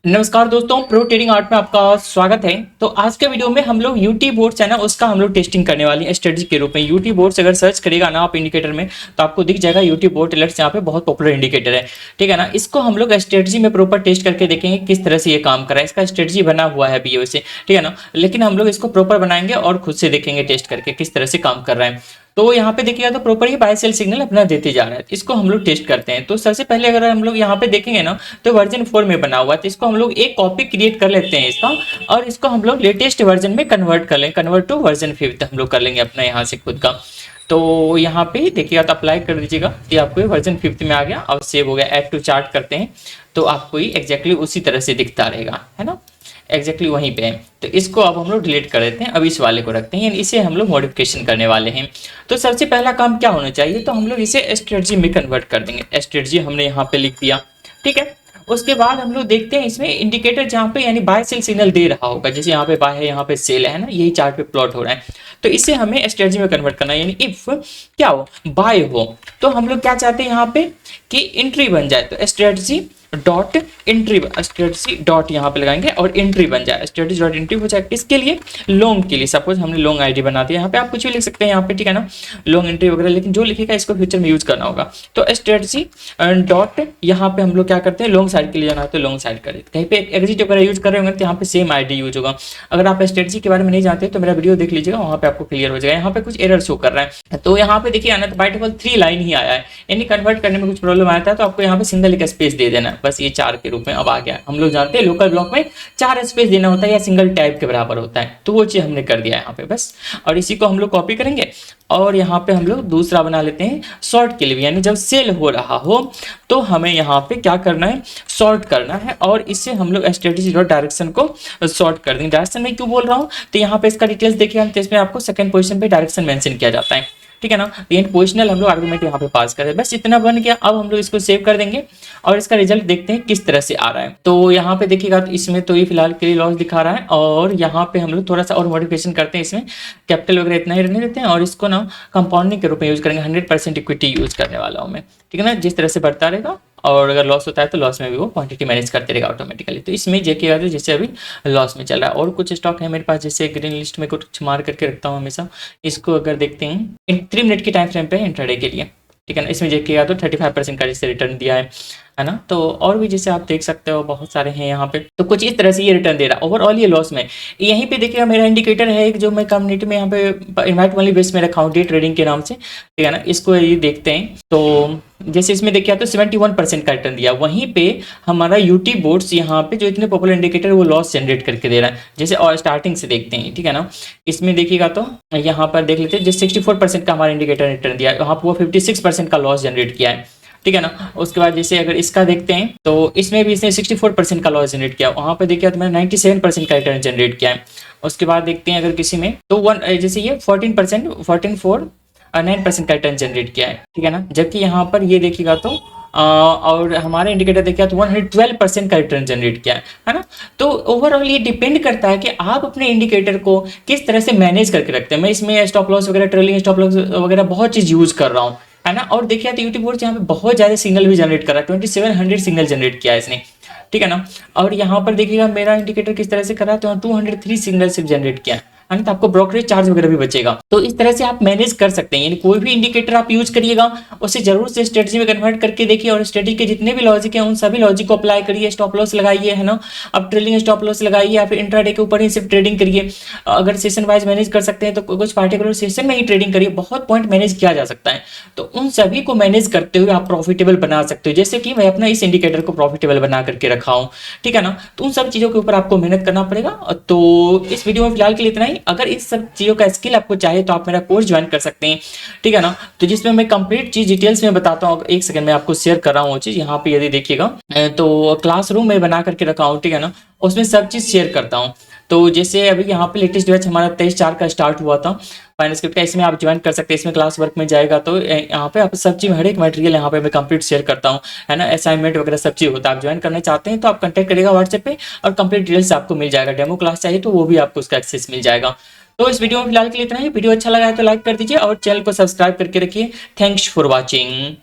नमस्कार दोस्तों, pro trading art में आपका स्वागत है। तो आज के वीडियो में हम लोग यूटी बोर्ड्स है ना, उसका हम लोग टेस्टिंग करने वाली है स्ट्रेटजी के रूप में। यूटी बोर्ड्स अगर सर्च करेगा ना आप इंडिकेटर में, तो आपको दिख जाएगा यूटी बोर्ड अलर्ट्स यहाँ पे बहुत पॉपुलर इंडिकेटर है, ठीक है ना। इसको हम लोग स्ट्रेटजी में प्रॉपर टेस्ट करके देखेंगे किस तरह से ये काम कर रहा है। इसका स्ट्रेटजी बना हुआ है बीओ से, ठीक है ना, लेकिन हम लोग इसको प्रॉपर बनाएंगे और खुद से देखेंगे टेस्ट करके किस तरह से काम कर रहा है। तो यहाँ पे देखिएगा तो प्रॉपर ही बाय सेल सिग्नल अपना देते जा रहा है। इसको हम लोग टेस्ट करते हैं। तो सबसे पहले अगर हम लोग यहाँ पे देखेंगे ना, तो वर्जन 4 में बना हुआ है। तो इसको हम लोग एक कॉपी क्रिएट कर लेते हैं इसका, और इसको हम लोग लेटेस्ट वर्जन में कन्वर्ट कर लेंगे। कन्वर्ट टू वर्जन 5 हम लोग कर लेंगे अपना यहाँ से खुद का। तो यहाँ पे देखिएगा तो अप्लाई कर दीजिएगा, ये आपको वर्जन 5 में आ गया और सेव हो गया। ऐड टू चार्ट करते हैं तो आपको ये एग्जैक्टली उसी तरह से दिखता रहेगा, है ना, एग्जैक्टली वहीं पे है। तो इसको अब हम लोग डिलीट कर देते हैं, अब इस वाले को रखते हैं, यानी इसे हम लोग मॉडिफिकेशन करने वाले हैं। तो सबसे पहला काम क्या होना चाहिए, तो हम लोग इसे स्ट्रेटजी में कन्वर्ट कर देंगे। स्ट्रेटजी हमने यहाँ पे लिख दिया, ठीक है। उसके बाद हम लोग देखते हैं इसमें इंडिकेटर जहाँ पे यानी बाय सेल सिग्नल दे रहा होगा, जैसे यहाँ पे बाय है, यहाँ पे सेल है ना, यही चार्ट पे प्लॉट हो रहा है। तो इसे हमें स्ट्रेटजी में कन्वर्ट करना है, यानी इफ क्या हो, बाय हो, तो हम लोग क्या चाहते हैं यहाँ पे कि एंट्री बन जाए। तो strategy dot entry, strategy dot यहाँ पे लगाएंगे और एंट्री बन जाए। स्ट्रेटजी डॉट एंट्री हो जाए किसके लिए, लॉन्ग के लिए। सपोज हमने लॉन्ग आईडी बना दिया, यहाँ पे आप कुछ भी लिख सकते हैं यहाँ पे, ठीक है ना, लॉन्ग एंट्री वगैरह, लेकिन जो लिखेगा इसको फ्यूचर में यूज करना होगा। तो स्ट्रेटजी डॉट यहाँ पे हम लोग क्या करते हैं, लॉन्ग साइड के लिए जाना है तो लॉन्ग साइड करें। कहीं पे एग्जिट वगैरह यूज कर रहे होंगे तो यहाँ पे सेम आईडी यूज होगा। अगर आप स्ट्रेटजी के बारे में नहीं जानते तो मेरा वीडियो देख लीजिएगा, वहाँ पे आपको क्लियर हो जाएगा। यहाँ पे कुछ एरर शो कर रहा है, तो यहाँ पे देखिए ना, तो बाय डिफॉल्ट 3 लाइन ही आया है, यानी कन्वर्ट करने में कुछ प्रॉब्लम आया था, तो आपको यहाँ पे सिंगल एक स्पेस दे देना है, बस ये 4 के रूप में अब आ गया। हम लोग जानते हैं लोकल ब्लॉक में 4 स्पेस देना होता है या सिंगल टाइप के बराबर होता है, तो वो चीज हमने कर दिया है यहाँ पे बस। और इसी को हम लोग कॉपी करेंगे और यहाँ पे हम लोग दूसरा बना लेते हैं शॉर्ट के लिए, यानी जब सेल हो रहा हो तो हमें यहाँ पे क्या करना है, शॉर्ट करना है। और इससे हम लोग स्ट्रेटजी डॉट डायरेक्शन को शॉर्ट कर देंगे। डायरेक्शन में क्यों बोल रहा हूँ, तो यहाँ पे इसका डिटेल्स देखिए, तो इसमें आपको सेकंड पोजीशन पे डायरेक्शन मेंशन किया जाता है, ठीक है ना। ये पोजिशनल हम लोग आर्गुमेंट यहाँ पे पास कर रहे हैं, बस इतना बन गया। अब हम लोग इसको सेव कर देंगे और इसका रिजल्ट देखते हैं किस तरह से आ रहा है। तो यहाँ पे देखिएगा तो इसमें तो ये फिलहाल के लिए लॉस दिखा रहा है, और यहाँ पे हम लोग थोड़ा सा और मॉडिफिकेशन करते हैं, इसमें कैपिटल वगैरह इतना ही रहने देते हैं और इसको ना कंपाउंडिंग के रूप में यूज करेंगे। 100% इक्विटी यूज करने वाला हूँ मैं, ठीक है ना, जिस तरह से बढ़ता रहेगा, और अगर लॉस होता है तो लॉस में भी वो क्वांटिटी मैनेज करते रहेगा ऑटोमेटिकली। तो इसमें देखिएगा तो जैसे अभी लॉस में चल रहा है, और कुछ स्टॉक है मेरे पास, जैसे ग्रीन लिस्ट में कुछ मार करके रखता हूँ हमेशा। इसको अगर देखते हैं 3 मिनट की टाइम फ्रेम पे इंट्राडे के लिए, ठीक है ना, इसमें देखिएगा तो 35% का जैसे रिटर्न दिया है ना। तो और भी जैसे आप देख सकते हो बहुत सारे हैं यहाँ पे, तो कुछ इस तरह से ये रिटर्न दे रहा है। ओवरऑल ये लॉस में, यहीं पे देखिएगा मेरा इंडिकेटर है एक, जो मैं कम्युनिटी में यहाँ पे इन्वाइट ओनली बेस में रखा हूँ डे ट्रेडिंग के नाम से, ठीक है ना। इसको ये देखते हैं तो जैसे इसमें देखिए तो 71% का रिटर्न दिया। वहीं पे हमारा यूटी बोर्ड्स यहाँ पे जो इतने पॉपुलर इंडिकेटर वो लॉस जनरेट करके दे रहा है। जैसे और स्टार्टिंग से देखते हैं, ठीक है ना, इसमें देखिएगा तो यहाँ पर देख लेते हैं, जैसे 64% का हमारा इंडिकेटर रिटर्न दिया, वहाँ पर वो 56% का लॉस जनरेट किया है, ठीक है ना। उसके बाद जैसे अगर इसका देखते हैं तो इसमें भी इसने 64% का लॉस जनरेट किया, वहाँ पे देखिए तो मैंने 97% का रिटर्न जनरेट किया है। उसके बाद देखते हैं अगर किसी में तो जैसे ये 9% का रिटर्न जनरेट किया है, ठीक है ना। जबकि यहाँ पर ये देखिएगा तो और हमारा इंडिकेटर देखिए तो 112% का रिटर्न जनरेट किया है ना। तो ओवरऑल ये डिपेंड करता है कि आप अपने इंडिकेटर को किस तरह से मैनेज करके रखते हैं। मैं इसमें स्टॉप लॉस वगैरह, ट्रेलिंग स्टॉप लॉस वगैरह बहुत चीज़ यूज कर रहा हूँ, है ना। और देखिए तो यूट्यूब बोर्ड यहाँ पे बहुत ज़्यादा सिग्नल भी जनरेट कर रहा है, 2700 सिग्नल जनरेट किया है इसने, ठीक है ना। और यहाँ पर देखिएगा मेरा इंडिकेटर किस तरह से कर रहा है, तो 203 सिग्नल सिर्फ जनरेट किया है, तो आपको ब्रोकरेज चार्ज वगैरह भी बचेगा। तो इस तरह से आप मैनेज कर सकते हैं, यानी कोई भी इंडिकेटर आप यूज करिएगा उसे जरूर से स्ट्रेटजी में कन्वर्ट करके देखिए, और स्ट्रेटजी के जितने भी लॉजिक हैं उन सभी लॉजिक को अप्लाई करिए। स्टॉप लॉस लगाइए, है ना, अब ट्रेलिंग स्टॉप लॉस लगाइए या फिर इंट्राडे के ऊपर ही सिर्फ ट्रेडिंग करिए। अगर सेशन वाइज मैनेज कर सकते हैं तो कुछ पार्टिकुलर सेशन में ही ट्रेडिंग करिए, बहुत पॉइंट मैनेज किया जा सकता है। तो उन सभी को मैनेज करते हुए आप प्रॉफिटेबल बना सकते हो, जैसे कि मैं अपना इस इंडिकेटर को प्रॉफिटेबल बना करके रखा हूँ, ठीक है ना। तो उन सब चीजों के ऊपर आपको मेहनत करना पड़ेगा। तो इस वीडियो में फिलहाल के लिए इतना ही। अगर इस सब चीज़ों का स्किल आपको चाहिए तो आप मेरा कोर्स ज्वाइन कर सकते हैं, ठीक है ना। तो जिसमें मैं कंप्लीट चीज डिटेल्स में बताता हूँ, एक सेकंड में आपको शेयर कर रहा हूँ वो चीज़। यहाँ पे यदि देखिएगा तो क्लासरूम में बना करके रखा हूँ, ठीक है ना, उसमें सब चीज़ शेयर करता हूँ। तो जैसे अभी यहाँ पे लेटेस्ट बैच हमारा 23/4 का स्टार्ट हुआ था फाइनेंस का, इसमें आप ज्वाइन कर सकते हैं। इसमें क्लास वर्क में जाएगा तो यहाँ पे आप सब चीज, हर एक मटेरियल यहाँ पे मैं कंप्लीट शेयर करता हूँ, है ना, असाइनमेंट वगैरह सब चीज होता है। आप ज्वाइन करना चाहते हैं तो आप कंटेक्ट करिएगा व्हाट्सएप पे और कंप्लीट डिटेल्स आपको मिल जाएगा। डेमो क्लास चाहिए तो वो भी आपको उसका एक्सेस मिल जाएगा। तो इस वीडियो में फिलहाल के लिए इतना ही। वीडियो अच्छा लगा है तो लाइक कर दीजिए और चैनल को सब्सक्राइब करके रखिए। Thanks for watching.